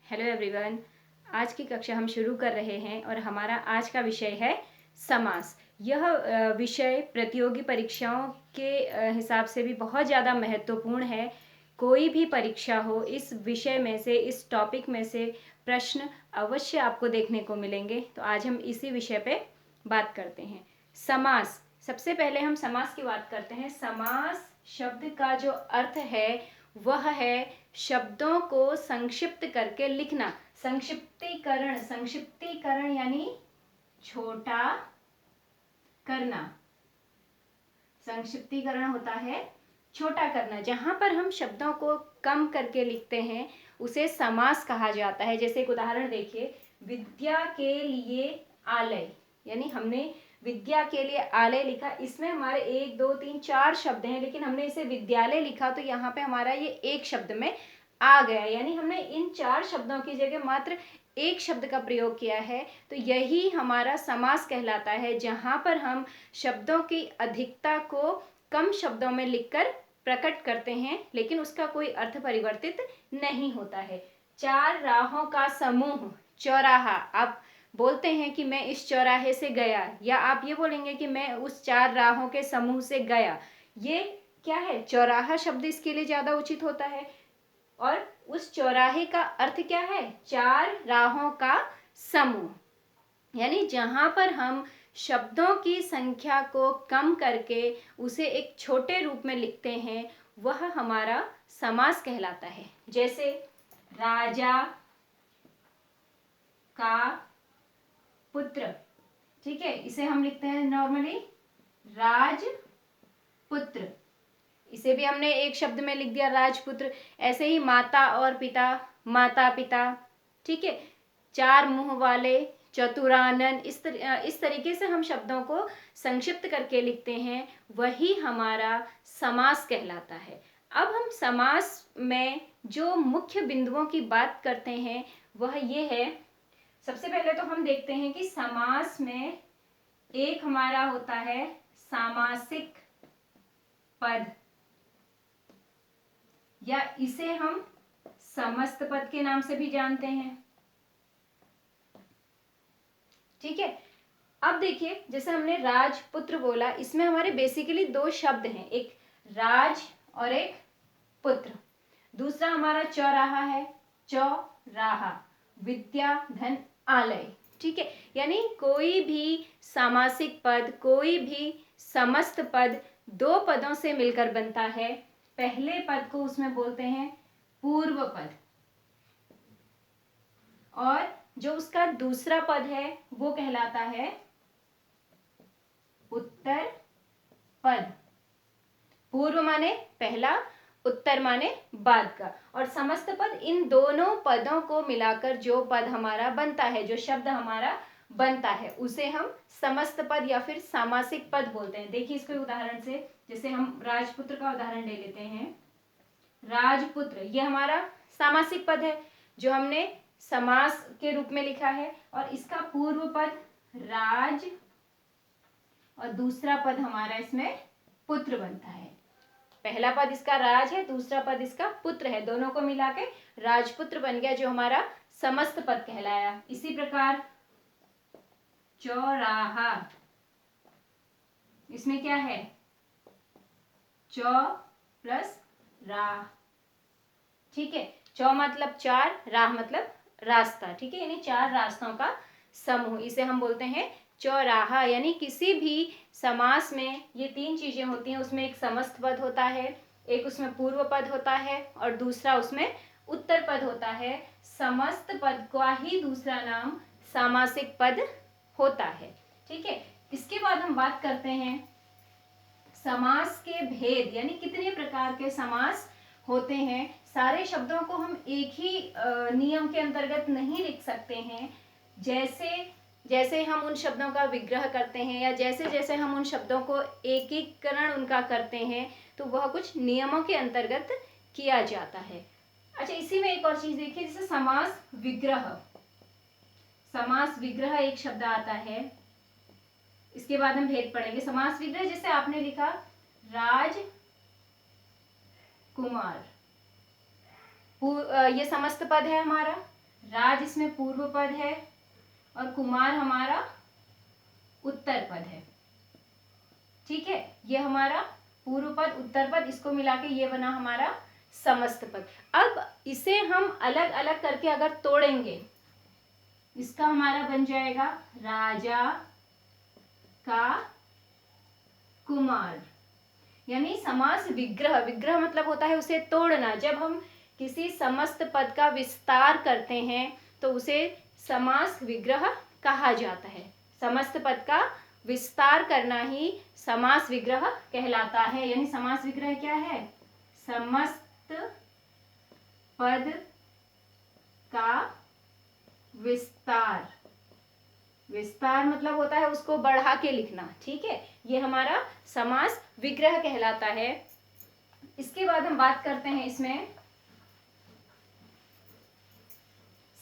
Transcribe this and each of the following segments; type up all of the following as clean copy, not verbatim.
Hello everyone. आज की कक्षा हम शुरू कर रहे हैं और हमारा आज का विषय है समास। यह विषय प्रतियोगी परीक्षाओं के हिसाब से भी बहुत ज़्यादा महत्वपूर्ण है। कोई भी परीक्षा हो, इस विषय में से, इस टॉपिक में से प्रश्न अवश्य आपको देखने को मिलेंगे। तो आज हम इसी विषय पे बात करते हैं। समास। सबसे पहले हम समास की बात करते हैं। समास शब्द का जो अर्थ है वह है शब्दों को संक्षिप्त करके लिखना। संक्षिप्तीकरण, संक्षिप्तीकरण यानी छोटा करना। संक्षिप्तीकरण होता है छोटा करना। जहां पर हम शब्दों को कम करके लिखते हैं उसे समास कहा जाता है। जैसे एक उदाहरण देखिए, विद्या के लिए आलय, यानी हमने विद्या के लिए आलय लिखा। इसमें हमारे 1 2 3 4 शब्द हैं, लेकिन हमने इसे विद्यालय लिखा तो यहाँ पे हमारा ये एक शब्द में आ गया, यानी हमने इन 4 शब्दों की जगह मात्र एक शब्द का प्रयोग किया है। तो यही हमारा समास कहलाता है, जहां पर हम शब्दों की अधिकता को कम शब्दों में लिखकर प्रकट करते हैं, लेकिन उसका कोई अर्थ परिवर्तित नहीं होता है। 4 राहों का समूह चौराहा। आप बोलते हैं कि मैं इस चौराहे से गया, या आप ये बोलेंगे कि मैं उस 4 राहों के समूह से गया। ये क्या है? चौराहा शब्द इसके लिए ज्यादा उचित होता है। और उस चौराहे का अर्थ क्या है? 4 राहों का समूह। यानी जहां पर हम शब्दों की संख्या को कम करके उसे एक छोटे रूप में लिखते हैं वह हमारा समास कहलाता है। जैसे राजा का पुत्र, ठीक है, इसे हम लिखते हैं नॉर्मली राजपुत्र। इसे भी हमने एक शब्द में लिख दिया, राजपुत्र। ऐसे ही माता और पिता, माता पिता, ठीक है। 4 मुंह वाले, चतुरानन। इस तरीके से हम शब्दों को संक्षिप्त करके लिखते हैं, वही हमारा समास कहलाता है। अब हम समास में जो मुख्य बिंदुओं की बात करते हैं वह ये है। सबसे पहले तो हम देखते हैं कि समास में एक हमारा होता है सामासिक पद, या इसे हम समस्त पद के नाम से भी जानते हैं, ठीक है। अब देखिए, जैसे हमने राजपुत्र बोला, इसमें हमारे बेसिकली 2 शब्द हैं, एक राज और एक पुत्र। दूसरा हमारा चौराहा है, चौराहा, विद्या धन आलय, ठीक है। यानी कोई भी सामासिक पद, कोई भी समस्त पद 2 पदों से मिलकर बनता है। पहले पद को उसमें बोलते हैं पूर्व पद, और जो उसका दूसरा पद है वो कहलाता है उत्तर पद। पूर्व माने पहला, उत्तर माने बाद का। और समस्त पद, इन दोनों पदों को मिलाकर जो पद हमारा बनता है, जो शब्द हमारा बनता है, उसे हम समस्त पद या फिर सामासिक पद बोलते हैं। देखिए इसको उदाहरण से, जैसे हम राजपुत्र का उदाहरण ले लेते हैं। राजपुत्र ये हमारा सामासिक पद है जो हमने समास के रूप में लिखा है, और इसका पूर्व पद राज और दूसरा पद हमारा इसमें पुत्र बनता है। पहला पद इसका राज है, दूसरा पद इसका पुत्र है, दोनों को मिला के राजपुत्र बन गया, जो हमारा समस्त पद कहलाया। इसी प्रकार चौराहा, इसमें क्या है? चौ प्लस राह, ठीक है। चौ मतलब 4, राह मतलब रास्ता, ठीक है, यानी 4 रास्तों का समूह, इसे हम बोलते हैं चौराहा। यानी किसी भी समास में ये 3 चीजें होती हैं। उसमें एक समस्त पद होता है, एक उसमें पूर्व पद होता है, और दूसरा उसमें उत्तर पद होता है। समस्त पद का ही दूसरा नाम सामासिक पद होता है, ठीक है। इसके बाद हम बात करते हैं समास के भेद, यानी कितने प्रकार के समास होते हैं। सारे शब्दों को हम एक ही नियम के अंतर्गत नहीं लिख सकते हैं। जैसे जैसे हम उन शब्दों का विग्रह करते हैं, या जैसे जैसे हम उन शब्दों को एकीकरण उनका करते हैं, तो वह कुछ नियमों के अंतर्गत किया जाता है। अच्छा, इसी में एक और चीज देखिए, जैसे समास विग्रह। समास विग्रह एक शब्द आता है, इसके बाद हम भेद पढ़ेंगे। समास विग्रह, जैसे आपने लिखा राज कुमार, ये समस्त पद है हमारा, राज इसमें पूर्व पद है और कुमार हमारा उत्तर पद है। ठीक है, ये हमारा पूर्व पद उत्तर पद, इसको मिला के ये बना हमारा समस्त पद। अब इसे हम अलग अलग करके अगर तोड़ेंगे, इसका हमारा बन जाएगा राजा का कुमार, यानी समास विग्रह। विग्रह मतलब होता है उसे तोड़ना। जब हम किसी समस्त पद का विस्तार करते हैं तो उसे समास विग्रह कहा जाता है। समस्त पद का विस्तार करना ही समास विग्रह कहलाता है। यानी समास विग्रह क्या है? समस्त पद का विस्तार। विस्तार मतलब होता है उसको बढ़ा के लिखना। ठीक है, ये हमारा समास विग्रह कहलाता है। इसके बाद हम बात करते हैं इसमें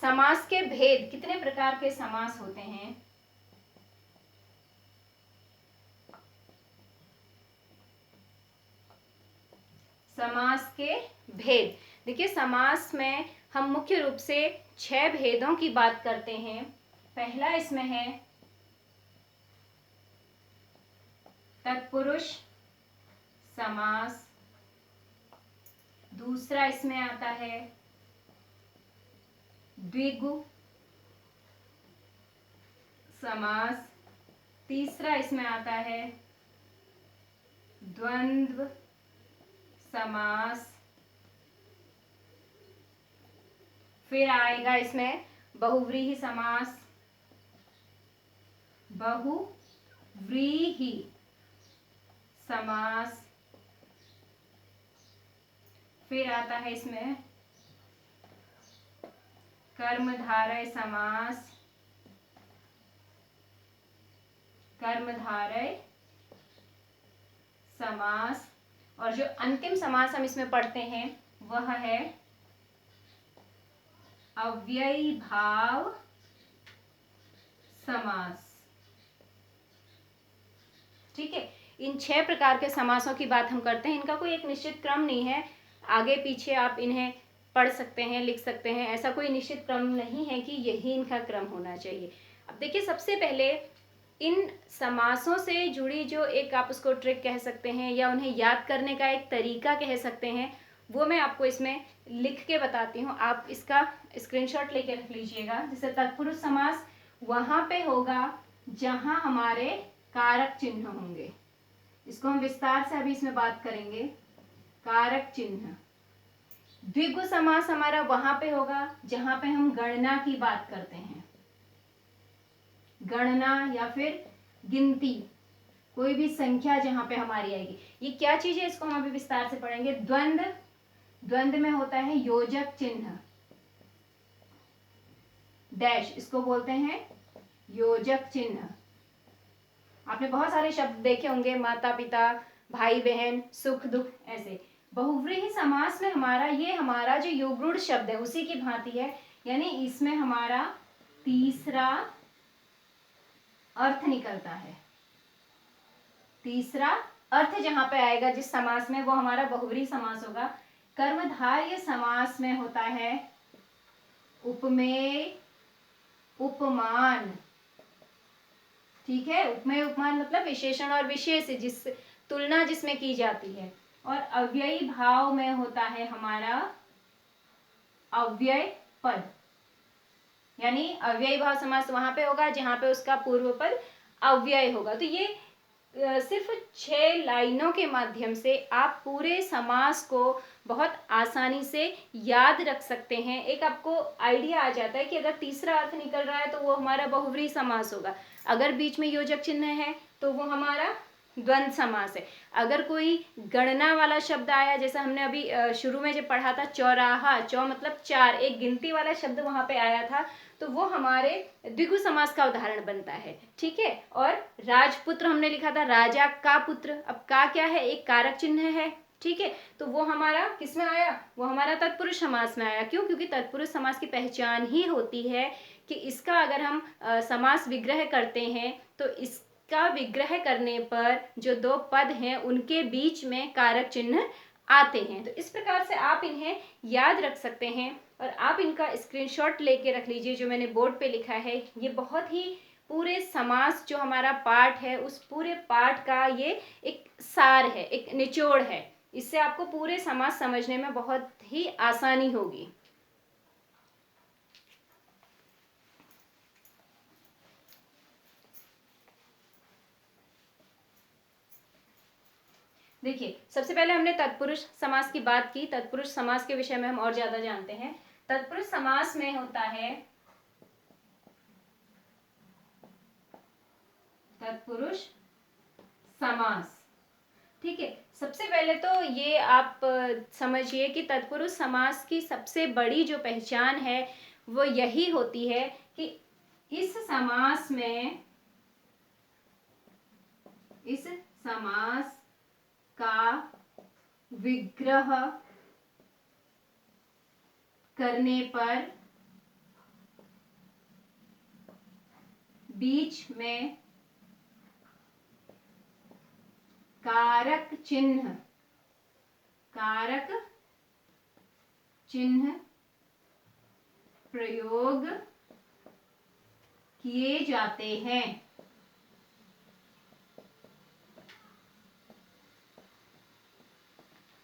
समास के भेद। कितने प्रकार के समास होते हैं? समास के भेद। देखिए, समास में हम मुख्य रूप से 6 भेदों की बात करते हैं। पहला इसमें है तत्पुरुष समास। दूसरा इसमें आता है द्विगु समास। तीसरा इसमें आता है द्वंद्व समास। फिर आएगा इसमें बहुव्रीहि समास। बहुव्रीहि समास। फिर आता है इसमें कर्मधारय समास। कर्मधारय समास। और जो अंतिम समास हम इसमें पढ़ते हैं वह है अव्ययी भाव समास। ठीक है, इन 6 प्रकार के समासों की बात हम करते हैं। इनका कोई एक निश्चित क्रम नहीं है, आगे पीछे आप इन्हें पढ़ सकते हैं, लिख सकते हैं। ऐसा कोई निश्चित क्रम नहीं है कि यही इनका क्रम होना चाहिए। अब देखिए, सबसे पहले इन समासों से जुड़ी जो एक आप उसको ट्रिक कह सकते हैं या उन्हें याद करने का एक तरीका कह सकते हैं, वो मैं आपको इसमें लिख के बताती हूँ। आप इसका स्क्रीनशॉट लेके रख लीजिएगा। जैसे तत्पुरुष समास वहाँ पे होगा जहाँ हमारे कारक चिन्ह होंगे। इसको हम विस्तार से अभी इसमें बात करेंगे। कारक चिन्ह। द्विगु समास हमारा वहां पे होगा जहां पे हम गणना की बात करते हैं। गणना या फिर गिनती, कोई भी संख्या जहां पे हमारी आएगी। ये क्या चीज है, इसको हम अभी विस्तार से पढ़ेंगे। द्वंद्व। द्वंद्व में होता है योजक चिन्ह डैश, इसको बोलते हैं योजक चिन्ह। आपने बहुत सारे शब्द देखे होंगे, माता पिता, भाई बहन, सुख दुख, ऐसे। बहुव्रीहि समास में हमारा जो योगरूढ़ शब्द है उसी की भांति है। यानी इसमें हमारा तीसरा अर्थ निकलता है। तीसरा अर्थ जहां पे आएगा जिस समास में, वो हमारा बहुव्रीहि समास होगा। कर्मधारय समास में होता है उपमेय उपमान। ठीक है, उपमेय उपमान मतलब विशेषण और विशेष, जिस तुलना जिसमें की जाती है। और अव्ययी भाव में होता है हमारा अव्यय पद। यानी अव्ययी भाव समास वहां पे होगा जहां पे उसका पूर्व पद अव्यय होगा। तो ये सिर्फ 6 लाइनों के माध्यम से आप पूरे समास को बहुत आसानी से याद रख सकते हैं। एक आपको आइडिया आ जाता है कि अगर तीसरा अर्थ निकल रहा है तो वो हमारा बहुव्रीहि समास होगा। अगर बीच में योजक चिन्ह है तो वो हमारा द्वंद्व समास है। अगर कोई गणना वाला शब्द आया, जैसा हमने अभी शुरू में जब पढ़ा था चौराहा, चौ मतलब 4, एक गिनती वाला शब्द वहां पे आया था, तो वो हमारे द्विगु समास का उदाहरण बनता है। ठीक है, और राजपुत्र हमने लिखा था राजा का पुत्र। अब का क्या है, एक कारक चिन्ह है। ठीक है, तो वो हमारा किस में आया, वो हमारा तत्पुरुष समास में आया। क्यों? क्योंकि तत्पुरुष समास की पहचान ही होती है कि इसका अगर हम समास विग्रह करते हैं तो इसका विग्रह करने पर जो 2 पद हैं उनके बीच में कारक चिन्ह आते हैं। तो इस प्रकार से आप इन्हें याद रख सकते हैं। और आप इनका स्क्रीनशॉट लेके रख लीजिए जो मैंने बोर्ड पे लिखा है। ये बहुत ही पूरे समास जो हमारा पाठ है उस पूरे पाठ का ये एक सार है, एक निचोड़ है। इससे आपको पूरे समास समझने में बहुत ही आसानी होगी। देखिए, सबसे पहले हमने तत्पुरुष समास की बात की। तत्पुरुष समास के विषय में हम और ज्यादा जानते हैं। तत्पुरुष समास में होता है तत्पुरुष समास। ठीक है, सबसे पहले तो ये आप समझिए कि तत्पुरुष समास की सबसे बड़ी जो पहचान है वो यही होती है कि इस समास का विग्रह करने पर बीच में कारक चिन्ह प्रयोग किए जाते हैं।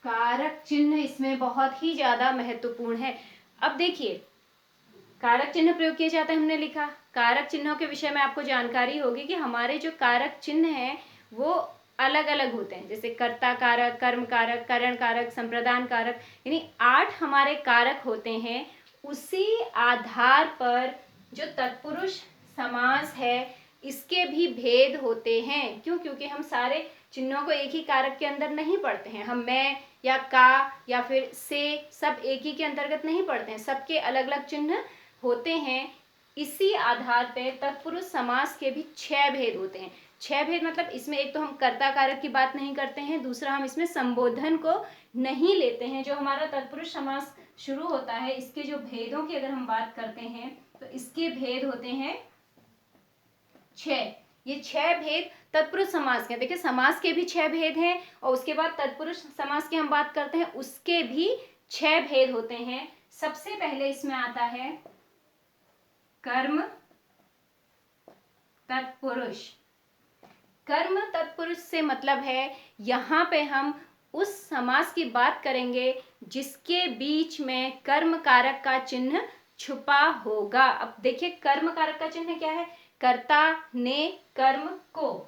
कारक चिन्ह इसमें बहुत ही ज्यादा महत्वपूर्ण है। अब देखिए, कारक चिन्ह प्रयोग किए जाते हैं हमने लिखा। कारक चिन्हों के विषय में आपको जानकारी होगी कि हमारे जो कारक चिन्ह हैं वो अलग अलग होते हैं। जैसे कर्ता कारक, कर्म कारक, करण कारक, संप्रदान कारक, यानी 8 हमारे कारक होते हैं। उसी आधार पर जो तत्पुरुष समास है इसके भी भेद होते हैं। क्यों? क्योंकि हम सारे चिन्हों को एक ही कारक के अंदर नहीं पढ़ते हैं। हम मैं या का या फिर से सब एक ही के अंतर्गत नहीं पढ़ते हैं। सबके अलग अलग चिन्ह होते हैं। इसी आधार पे तत्पुरुष समास के भी 6 भेद होते हैं। 6 भेद मतलब इसमें एक तो हम कर्ता कारक की बात नहीं करते हैं, दूसरा हम इसमें संबोधन को नहीं लेते हैं। जो हमारा तत्पुरुष समास शुरू होता है इसके जो भेदों की अगर हम बात करते हैं तो इसके भेद होते हैं 6। ये 6 भेद तत्पुरुष समास के। देखिए, समास के भी 6 भेद हैं और उसके बाद तत्पुरुष समास की हम बात करते हैं उसके भी 6 भेद होते हैं। सबसे पहले इसमें आता है कर्म तत्पुरुष। कर्म तत्पुरुष से मतलब है यहाँ पे हम उस समास की बात करेंगे जिसके बीच में कर्म कारक का चिन्ह छुपा होगा। अब देखिए, कर्म कारक का चिन्ह क्या है? कर्ता ने कर्म को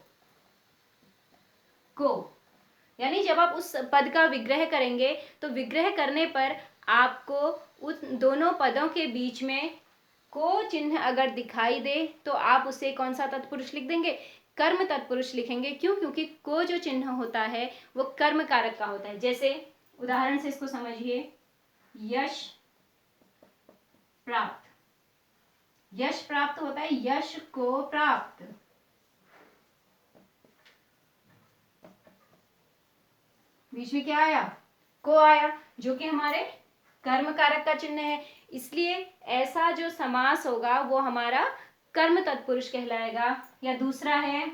यानी जब आप उस पद का विग्रह करेंगे तो विग्रह करने पर आपको उन दोनों पदों के बीच में को चिन्ह अगर दिखाई दे तो आप उसे कौन सा तत्पुरुष लिख देंगे? कर्म तत्पुरुष लिखेंगे। क्यों? क्योंकि को जो चिन्ह होता है वो कर्म कारक का होता है। जैसे उदाहरण से इसको समझिए, यश प्राप्त। यश प्राप्त होता है यश को प्राप्त। बीच में क्या आया? को आया, जो कि हमारे कर्म कारक का चिन्ह है। इसलिए ऐसा जो समास होगा वो हमारा कर्म तत्पुरुष कहलाएगा। या दूसरा है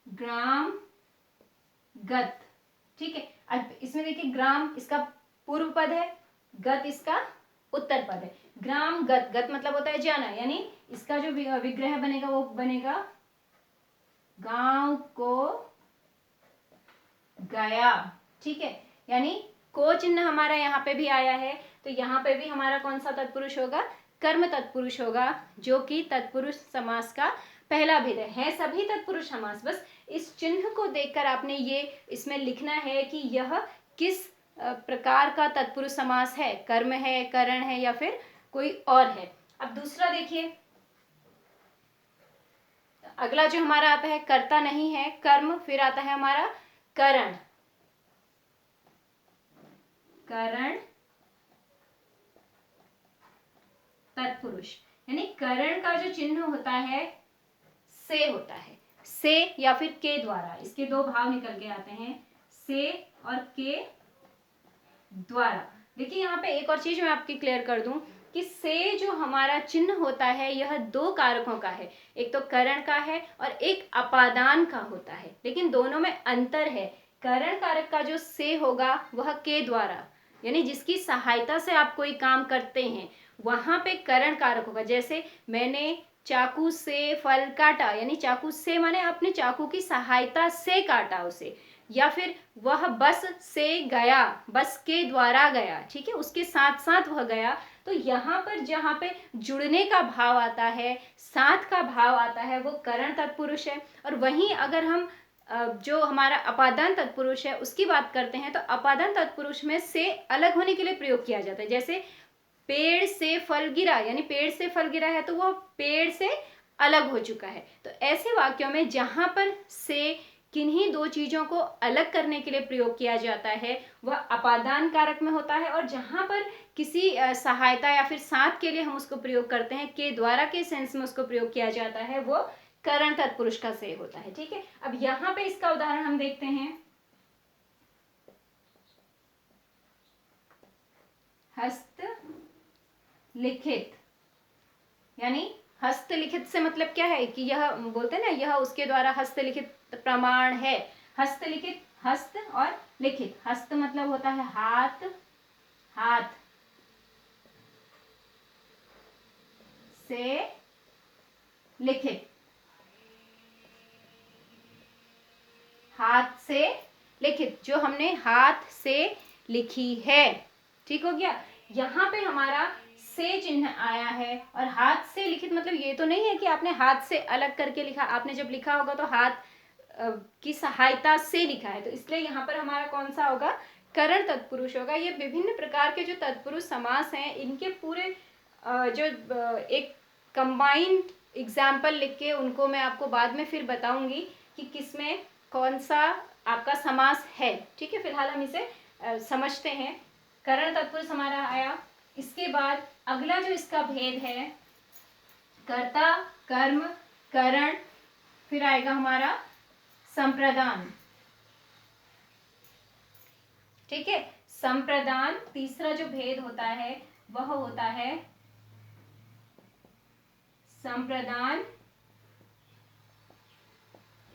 ग्राम गत। ठीक है, अब इसमें देखिए, ग्राम इसका पूर्व पद है, गत इसका उत्तर पद है। ग्राम गत, गत मतलब होता है जाना, यानी इसका जो विग्रह बनेगा वो बनेगा गांव को गया। ठीक है, यानी को चिन्ह हमारा यहाँ पे भी आया है तो यहाँ पे भी हमारा कौन सा तत्पुरुष होगा? कर्म तत्पुरुष होगा, जो कि तत्पुरुष समास का पहला भेद है सभी तत्पुरुष समास। बस इस चिन्ह को देखकर आपने ये इसमें लिखना है कि यह किस प्रकार का तत्पुरुष समास है, कर्म है, करण है या फिर कोई और है। अब दूसरा देखिए, अगला जो हमारा आता है कर्ता नहीं है, कर्म, फिर आता है हमारा करण। करण तत्पुरुष, यानी करण का जो चिन्ह होता है से होता है, से या फिर के द्वारा। इसके दो भाव निकल के आते हैं, से और के द्वारा। देखिए, यहाँ पे एक और चीज मैं आपकी क्लियर कर दूं कि से जो हमारा चिन्ह होता है यह 2 कारकों का है। एक तो करण का है और एक अपादान का होता है, लेकिन दोनों में अंतर है। करण कारक का जो से होगा वह के द्वारा, यानी जिसकी सहायता से आप कोई काम करते हैं, वहां पे करण कारक होगा। जैसे मैंने चाकू से फल काटा, यानी चाकू से माने आपने चाकू की सहायता से काटा उसे, या फिर वह बस से गया, बस के द्वारा गया, ठीक है, उसके साथ साथ वह गया। तो यहाँ पर जहाँ पे जुड़ने का भाव आता है, साथ का भाव आता है, वो करण तत्पुरुष है। और वहीं अगर हम जो हमारा अपादान तत्पुरुष है उसकी बात करते हैं, तो अपादान तत्पुरुष में से अलग होने के लिए प्रयोग किया जाता है। जैसे पेड़ से फल गिरा, यानी पेड़ से फल गिरा है तो वह पेड़ से अलग हो चुका है। तो ऐसे वाक्यों में जहां पर से किन्हीं दो चीजों को अलग करने के लिए प्रयोग किया जाता है वह अपादान कारक में होता है, और जहां पर किसी सहायता या फिर साथ के लिए हम उसको प्रयोग करते हैं, के द्वारा के सेंस में उसको प्रयोग किया जाता है, वो करण तत्पुरुष का से होता है। ठीक है, अब यहाँ पे इसका उदाहरण हम देखते हैं। हस्तलिखित, यानी हस्तलिखित से मतलब क्या है कि यह बोलते हैं ना, यह उसके द्वारा हस्तलिखित प्रमाण है। हस्तलिखित, हस्त और लिखित, हस्त मतलब होता है हाथ, हाथ से लिखित, हाथ से लिखित, जो हमने हाथ से लिखी है। ठीक हो गया, यहाँ पे हमारा से चिन्ह आया है, और हाथ से लिखित मतलब ये तो नहीं है कि आपने हाथ से अलग करके लिखा, आपने जब लिखा होगा तो हाथ की सहायता से लिखा है, तो इसलिए यहाँ पर हमारा कौन सा होगा, करण तत्पुरुष होगा। ये विभिन्न प्रकार के जो तत्पुरुष समास हैं, इनके पूरे जो एक कंबाइंड एग्जाम्पल लिख के उनको मैं आपको बाद में फिर बताऊंगी कि किसमें कौन सा आपका समास है। ठीक है, फिलहाल हम इसे समझते हैं। करण तत्पुरुष हमारा आया, इसके बाद अगला जो इसका भेद है, कर्ता, कर्म, करण, फिर आएगा हमारा संप्रदान। ठीक है, संप्रदान, तीसरा जो भेद होता है वह होता है संप्रदान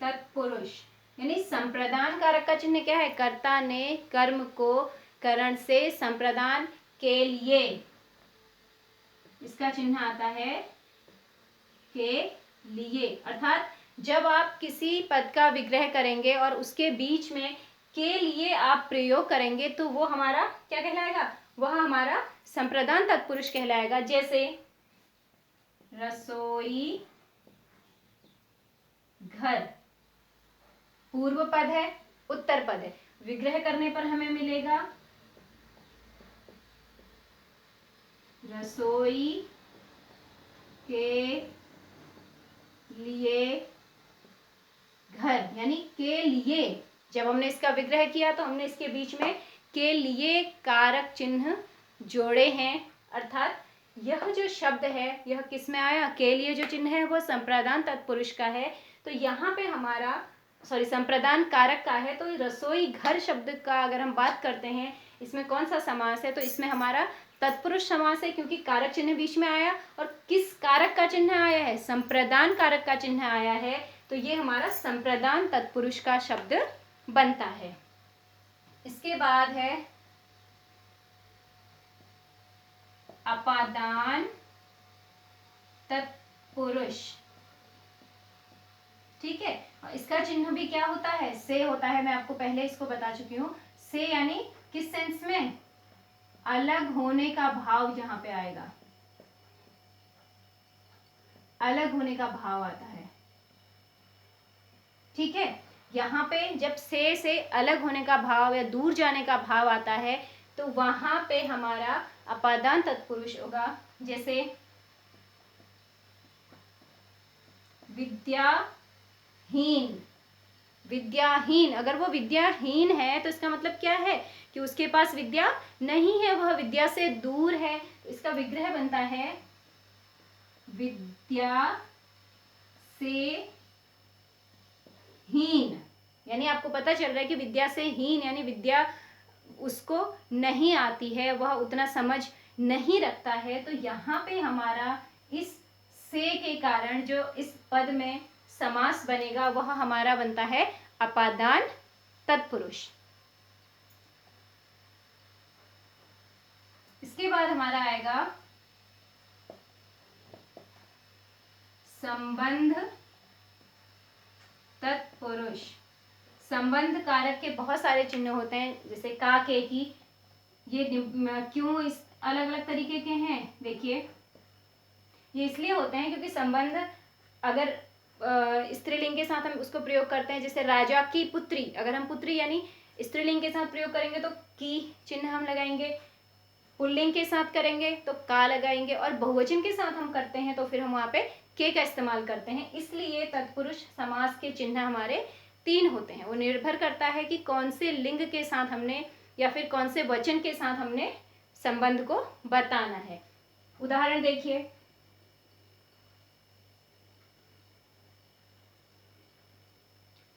तत्पुरुष। यानी संप्रदान कारक का चिन्ह क्या है, कर्ता ने कर्म को करण से संप्रदान के लिए, इसका चिन्ह आता है के लिए। अर्थात जब आप किसी पद का विग्रह करेंगे और उसके बीच में के लिए आप प्रयोग करेंगे तो वो हमारा क्या कहलाएगा, वह हमारा संप्रदान तत्पुरुष कहलाएगा। जैसे रसोई घर, पूर्व पद है, उत्तर पद है, विग्रह करने पर हमें मिलेगा रसोई के लिए घर, यानी के लिए। जब हमने इसका विग्रह किया तो हमने इसके बीच में के लिए कारक चिन्ह जोड़े हैं, अर्थात यह जो शब्द है यह किस में आया, के लिए जो चिन्ह है वह संप्रदान तत्पुरुष का है। तो यहाँ पे हमारा संप्रदान कारक का है। तो रसोई घर शब्द का अगर हम बात करते हैं, इसमें कौन सा समास है, तो इसमें हमारा तत्पुरुष समास है, क्योंकि कारक चिन्ह बीच में आया। और किस कारक का चिन्ह आया है, संप्रदान कारक का चिन्ह आया है, तो ये हमारा संप्रदान तत्पुरुष का शब्द बनता है। इसके बाद है अपादान तत्पुरुष। ठीक है, इसका चिन्ह भी क्या होता है, से होता है। मैं आपको पहले इसको बता चुकी हूँ। से यानी किस सेंस में, अलग होने का भाव जहां पे आएगा, अलग होने का भाव आता है। ठीक है, यहाँ पे जब से अलग होने का भाव या दूर जाने का भाव आता है तो वहां पे हमारा अपादान तत्पुरुष होगा। जैसे विद्याहीन, विद्याहीन, अगर वो विद्याहीन है तो इसका मतलब क्या है कि उसके पास विद्या नहीं है, वह विद्या से दूर है। तो इसका विग्रह बनता है विद्या से हीन, यानी आपको पता चल रहा है कि विद्या से हीन यानी विद्या उसको नहीं आती है, वह उतना समझ नहीं रखता है। तो यहाँ पे हमारा इस से के कारण जो इस पद में समास बनेगा वह हमारा बनता है अपादान तत्पुरुष। इसके बाद हमारा आएगा संबंध तत्पुरुष। संबंध कारक के बहुत सारे चिन्ह होते हैं, जैसे का, के, की। ये क्यों इस अलग अलग तरीके के हैं, देखिए ये इसलिए होते हैं क्योंकि संबंध अगर स्त्रीलिंग के साथ हम उसको प्रयोग करते हैं, जैसे राजा की पुत्री, अगर हम पुत्री यानी स्त्रीलिंग के साथ प्रयोग करेंगे तो की चिन्ह हम लगाएंगे, पुल्लिंग के साथ करेंगे तो का लगाएंगे, और बहुवचन के साथ हम करते हैं तो फिर हम वहाँ पे के का इस्तेमाल करते हैं। इसलिए तत्पुरुष समास के चिन्ह हमारे 3 होते हैं। वो निर्भर करता है कि कौन से लिंग के साथ हमने या फिर कौन से वचन के साथ हमने संबंध को बताना है। उदाहरण देखिए,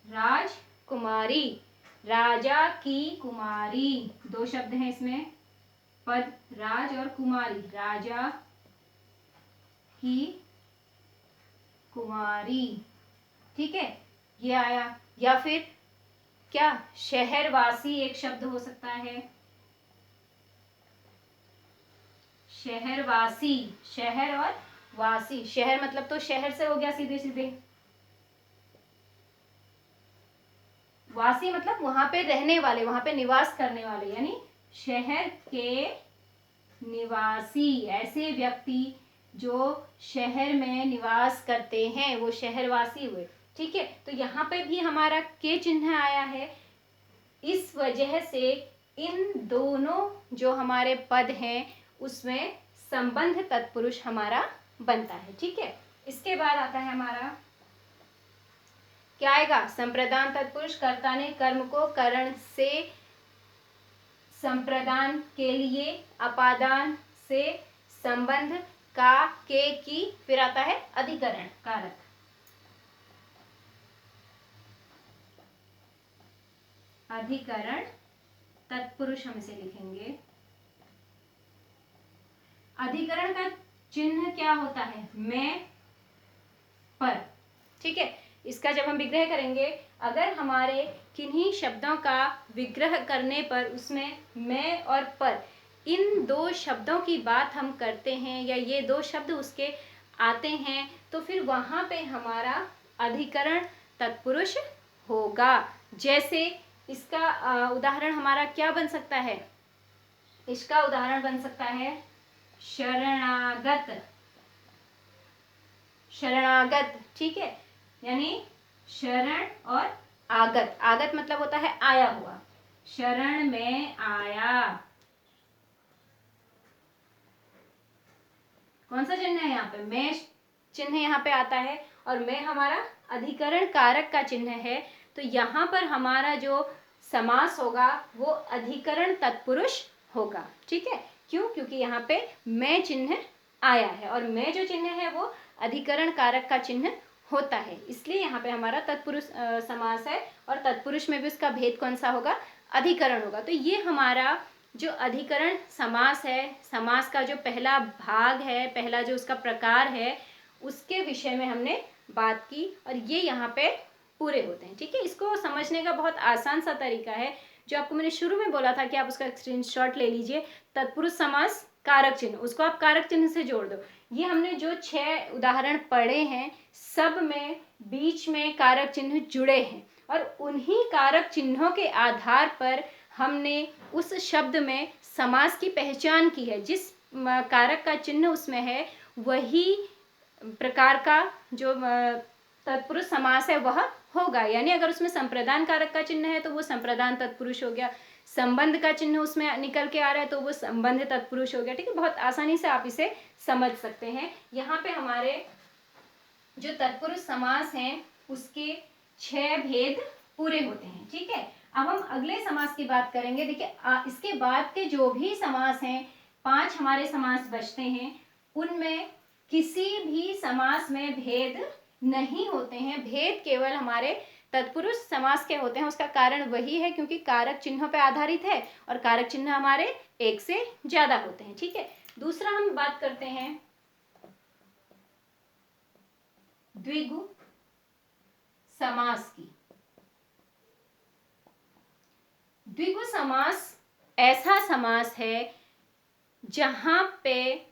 राजकुमारी, राजा की कुमारी, 2 शब्द हैं इसमें, पद राज और कुमारी, राजा की कुमारी, ठीक है, ये आया। या फिर क्या, शहरवासी एक शब्द हो सकता है, शहरवासी, शहर और वासी, शहर मतलब तो शहर से हो गया सीधे सीधे, वासी मतलब वहां पे रहने वाले, वहां पे निवास करने वाले, यानी शहर के निवासी, ऐसे व्यक्ति जो शहर में निवास करते हैं वो शहरवासी हुए, ठीक है। तो यहाँ पे भी हमारा के चिन्ह आया है। इस वजह से इन दोनों जो हमारे पद हैं उसमें संबंध तत्पुरुष हमारा बनता है, ठीक है। इसके बाद आता है हमारा क्या आएगा, संप्रदान तत्पुरुष, कर्ता ने कर्म को करण से, संप्रदान के लिए, अपादान से, संबंध का, के, की, फिर आता है अधिकरण कारक। अधिकरण तत्पुरुष हम इसे लिखेंगे। अधिकरण का चिन्ह क्या होता है, मैं, पर, ठीक है। इसका जब हम विग्रह करेंगे, अगर हमारे किन्हीं शब्दों का विग्रह करने पर उसमें मैं और पर, इन 2 शब्दों की बात हम करते हैं या ये 2 शब्द उसके आते हैं तो फिर वहां पे हमारा अधिकरण तत्पुरुष होगा। जैसे इसका उदाहरण हमारा क्या बन सकता है, इसका उदाहरण बन सकता है शरणागत, शरणागत, ठीक है, यानी शरण और आगत, आगत मतलब होता है आया हुआ, शरण में आया, कौन सा चिन्ह है यहाँ पे, मैं चिन्ह यहाँ पे आता है और मैं हमारा अधिकरण कारक का चिन्ह है। तो यहाँ पर हमारा जो समास होगा वो अधिकरण तत्पुरुष होगा, ठीक है। क्यों, क्योंकि यहाँ पे मैं चिन्ह आया है और मैं जो चिन्ह है वो अधिकरण कारक का चिन्ह होता है, इसलिए यहाँ पे हमारा तत्पुरुष समास है और तत्पुरुष में भी उसका भेद कौन सा होगा, अधिकरण होगा। तो ये हमारा जो अधिकरण समास है, समास का जो पहला भाग है, पहला जो उसका प्रकार है, उसके विषय में हमने बात की और ये यहाँ पे पूरे होते हैं, ठीक है। इसको समझने का बहुत आसान सा तरीका है, जो आपको मैंने शुरू में बोला था कि आप उसका स्क्रीनशॉट ले लीजिए, तत्पुरुष समास कारक चिन्ह, उसको आप कारक चिन्ह से जोड़ दो। ये हमने जो 6 उदाहरण पढ़े हैं सब में बीच में कारक चिन्ह जुड़े हैं और उन्हीं कारक चिन्हों के आधार पर हमने उस शब्द में समास की पहचान की है। जिस कारक का चिन्ह उसमें है वही प्रकार का जो तत्पुरुष समास है वह होगा, यानी अगर उसमें संप्रदान कारक का चिन्ह है तो वो संप्रदान तत्पुरुष हो गया, संबंध का चिन्ह उसमें निकल के आ रहा है तो वो संबंध तत्पुरुष हो गया, ठीक है। बहुत आसानी से आप इसे समझ सकते हैं। यहाँ पे हमारे जो तत्पुरुष समास हैं उसके 6 भेद पूरे होते हैं, ठीक है। अब हम अगले समास की बात करेंगे। देखिए इसके बाद के जो भी समास हैं, 5 हमारे समास बचते हैं, उनमें किसी भी समास में भेद नहीं होते हैं। भेद केवल हमारे तत्पुरुष समास के होते हैं। उसका कारण वही है क्योंकि कारक चिन्हों पर आधारित है और कारक चिन्ह हमारे एक से ज्यादा होते हैं, ठीक है। दूसरा हम बात करते हैं द्विगु समास की। द्विगु समास ऐसा समास है जहाँ पे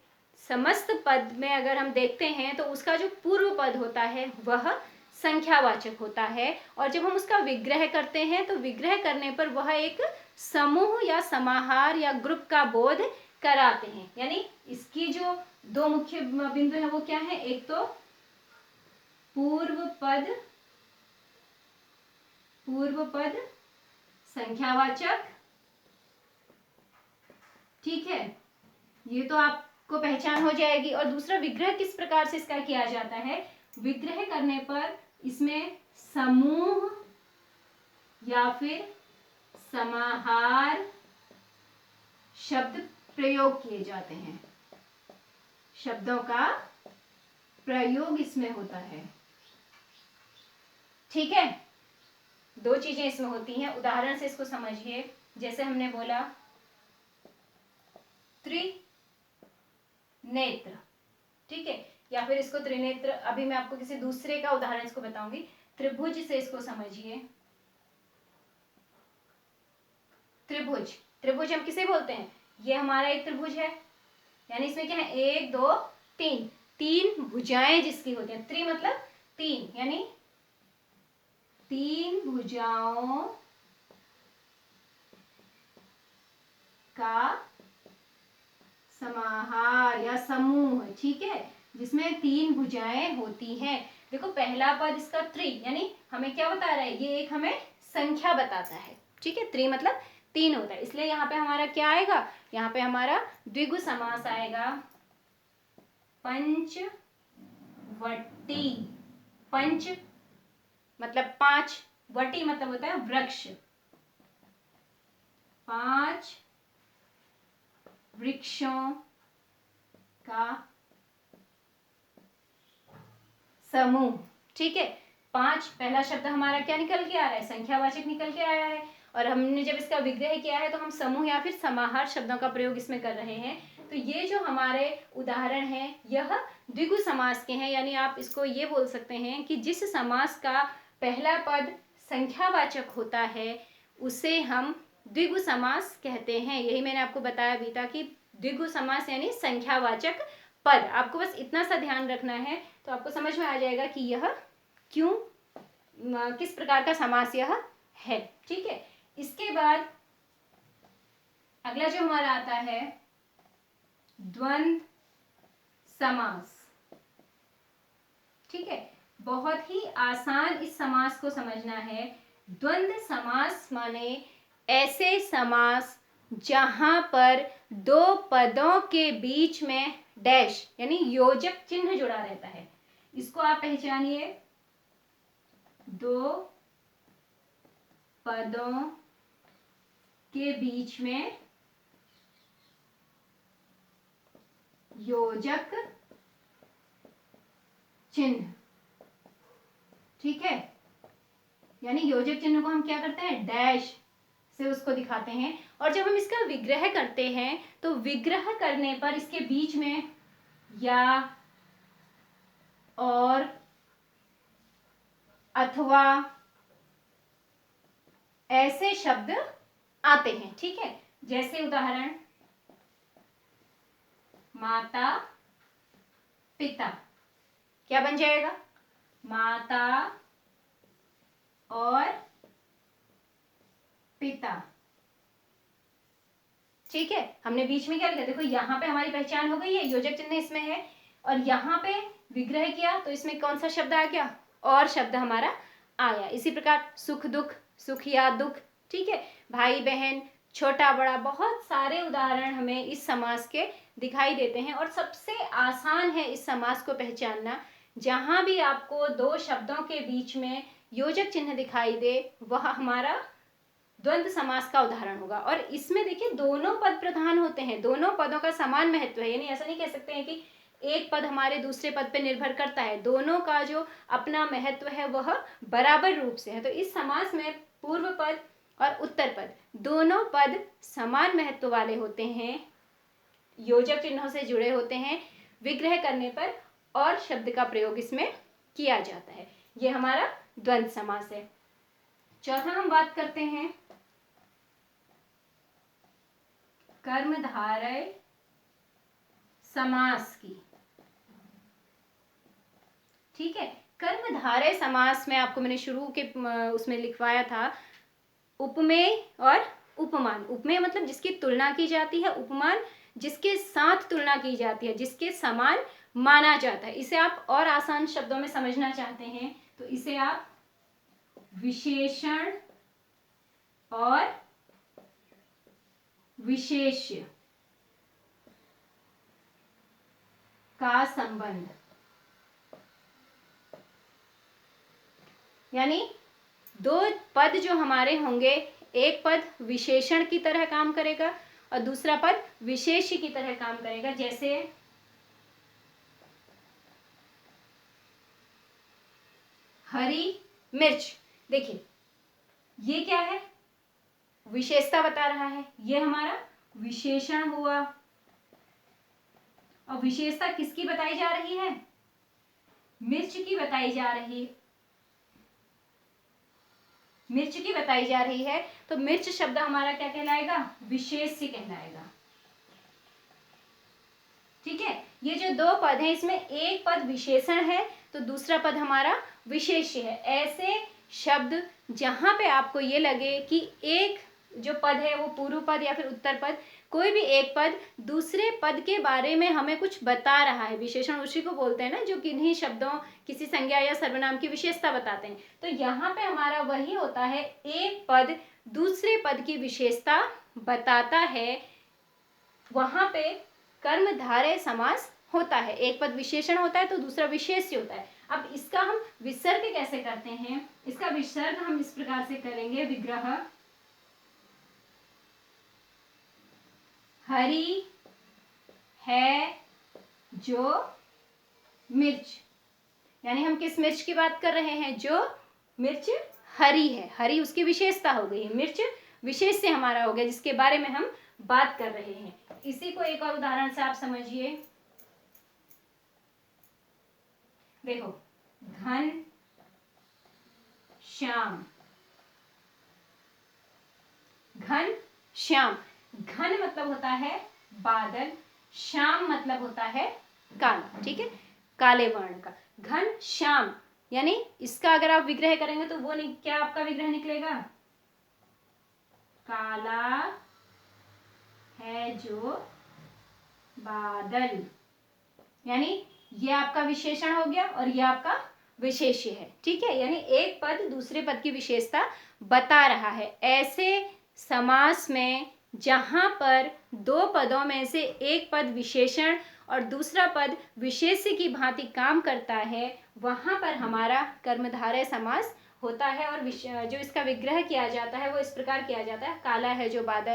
समस्त पद में अगर हम देखते हैं तो उसका जो पूर्व पद होता है वह संख्यावाचक होता है, और जब हम उसका विग्रह करते हैं तो विग्रह करने पर वह एक समूह या समाहार या ग्रुप का बोध कराते हैं। यानी इसकी जो दो मुख्य बिंदु है वो क्या है, एक तो पूर्व पद संख्यावाचक, ठीक है, ये तो आपको पहचान हो जाएगी। और दूसरा विग्रह किस प्रकार से इसका किया जाता है, विग्रह करने पर इसमें समूह या फिर समाहार शब्द प्रयोग किए जाते हैं, शब्दों का प्रयोग इसमें होता है, ठीक है। दो चीजें इसमें होती हैं, उदाहरण से इसको समझिए। जैसे हमने बोला त्रिनेत्र, ठीक है, या फिर इसको त्रिनेत्र, अभी मैं आपको किसी दूसरे का उदाहरण इसको बताऊंगी। त्रिभुज से इसको समझिए। त्रिभुज हम किसे बोलते हैं, ये हमारा एक त्रिभुज है, यानी इसमें क्या है, 1 2 3, 3 भुजाएं जिसकी होती हैं। त्रि मतलब 3, यानी 3 भुजाओं का समाहार या समूह, ठीक है, जिसमें 3 भुजाएं होती हैं। देखो पहला पद इसका त्रि, यानी हमें क्या बता रहा है, ये एक हमें संख्या बताता है, ठीक है। त्रि मतलब 3 होता है, इसलिए यहाँ पे हमारा क्या आएगा, यहाँ पे हमारा द्विगु समास आएगा। पंचवटी, पंच मतलब 5, वटी मतलब होता है वृक्ष, 5 वृक्षों का समूह, ठीक है। 5 पहला शब्द हमारा क्या निकल के आ रहा है, संख्यावाचक निकल के आया है, और हमने जब इसका विग्रह किया है तो हम समूह या फिर समाहार शब्दों का प्रयोग इसमें कर रहे हैं। तो ये जो हमारे उदाहरण हैं यह द्विगु समास के हैं, यानी आप इसको ये बोल सकते हैं कि जिस समास का पहला पद संख्यावाचक होता है उसे हम द्विगु समास कहते हैं। यही मैंने आपको बताया भी था कि द्विगु समास यानी संख्यावाचक पद। आपको बस इतना सा ध्यान रखना है तो आपको समझ में आ जाएगा कि यह क्यों, किस प्रकार का समास यह है, ठीक है। इसके बाद अगला जो हमारा आता है द्वंद्व समास, ठीक है। बहुत ही आसान इस समास को समझना है। द्वंद्व समास माने ऐसे समास जहां पर दो पदों के बीच में डैश यानी योजक चिन्ह जुड़ा रहता है। इसको आप पहचानिए, दो पदों के बीच में योजक चिन्ह, ठीक है। यानी योजक चिन्ह को हम क्या करते हैं, डैश से उसको दिखाते हैं। और जब हम इसका विग्रह करते हैं तो विग्रह करने पर इसके बीच में या, और, अथवा ऐसे शब्द आते हैं, ठीक है। जैसे उदाहरण माता पिता, क्या बन जाएगा, माता और पिता, ठीक है। हमने बीच में क्या लिखा, देखो यहाँ पे हमारी पहचान हो गई है, योजक चिन्ह इसमें है, और यहाँ पे विग्रह किया तो इसमें कौन सा शब्द आ गया, और शब्द हमारा आया। इसी प्रकार सुख दुख, सुख या दुख, ठीक है, भाई बहन, छोटा बड़ा, बहुत सारे उदाहरण हमें इस समास के दिखाई देते हैं। और सबसे आसान है इस समास को पहचानना, जहां भी आपको दो शब्दों के बीच में योजक चिन्ह दिखाई दे वह हमारा द्वंद्व समास का उदाहरण होगा। और इसमें देखिए दोनों पद प्रधान होते हैं, दोनों पदों का समान महत्व है, यानी ऐसा नहीं कह सकते हैं कि एक पद हमारे दूसरे पद पे निर्भर करता है, दोनों का जो अपना महत्व है वह बराबर रूप से है। तो इस समास में पूर्व पद और उत्तर पद दोनों पद समान महत्व वाले होते हैं, योजक चिन्हों से जुड़े होते हैं, विग्रह करने पर और शब्द का प्रयोग इसमें किया जाता है। ये हमारा द्वंद्व समास है। चौथा हम बात करते हैं कर्मधारय समास की। ठीक है, कर्मधारय समास में आपको मैंने शुरू के उसमें लिखवाया था उपमेय और उपमान। उपमेय मतलब जिसकी तुलना की जाती है, उपमान जिसके साथ तुलना की जाती है, जिसके समान माना जाता है। इसे आप और आसान शब्दों में समझना चाहते हैं तो इसे आप विशेषण और विशेष्य का संबंध, यानी दो पद जो हमारे होंगे, एक पद विशेषण की तरह काम करेगा और दूसरा पद विशेष्य की तरह काम करेगा। जैसे हरी मिर्च, देखिए ये क्या है, विशेषता बता रहा है, ये हमारा विशेषण हुआ। और विशेषता किसकी बताई जा रही है, मिर्च की बताई जा रही है, मिर्च की बताई जा रही है। तो मिर्च शब्द हमारा क्या कहलाएगा, विशेष्य कहलाएगा। ठीक है, ये जो दो पद हैं इसमें एक पद विशेषण है तो दूसरा पद हमारा विशेष्य है। ऐसे शब्द जहां पे आपको ये लगे कि एक जो पद है वो पूर्व पद या फिर उत्तर पद, कोई भी एक पद दूसरे पद के बारे में हमें कुछ बता रहा है, विशेषण उसी को बोलते हैं ना जो किन्हीं शब्दों, किसी संज्ञा या सर्वनाम की विशेषता बताते हैं। तो यहाँ पे हमारा वही होता है, एक पद दूसरे पद की विशेषता बताता है, वहां पे कर्मधारय समास होता है। एक पद विशेषण होता है तो दूसरा विशेष्य होता है। अब इसका हम विसर्ग कैसे करते हैं, इसका विसर्ग हम इस प्रकार से करेंगे, विग्रह हरी है जो मिर्च, यानी हम किस मिर्च की बात कर रहे हैं, जो मिर्च हरी है, हरी उसकी विशेषता हो गई है, मिर्च विशेष से हमारा हो गया जिसके बारे में हम बात कर रहे हैं। इसी को एक और उदाहरण से आप समझिए, देखो घन श्याम, घन श्याम, घन मतलब होता है बादल, श्याम मतलब होता है काला। ठीक है, काले वर्ण का घन श्याम, यानी इसका अगर आप विग्रह करेंगे तो वो क्या आपका विग्रह निकलेगा, काला है जो बादल, यानी ये आपका विशेषण हो गया और ये आपका विशेष्य है। ठीक है, यानी एक पद दूसरे पद की विशेषता बता रहा है। ऐसे समास में जहां पर दो पदों में से एक पद विशेषण और दूसरा पद विशेष्य की भांति काम करता है, वहां पर हमारा कर्मधारय समास होता है। और जो इसका विग्रह किया जाता है वो इस प्रकार किया जाता है, काला है जो बादल